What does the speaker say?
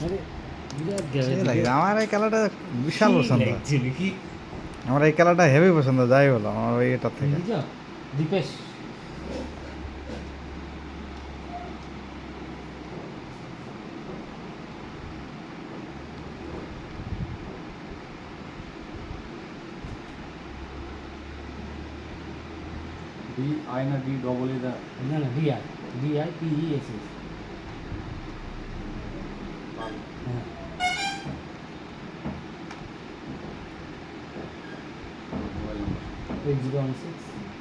আরে বিরাট সেই লাগে গ্যারান্টি আমার এই খেলাটা বিশাল পছন্দ কি আমার এই খেলাটা হেভি পছন্দ যাই বলো আমার ওই এটার থেকে বুঝছো দীপেশ ডি আই না ডি ডবল ই দা না না ডিআই ডিআই পিইএসএস হ্যাঁ মোবাইল নাম্বার 8016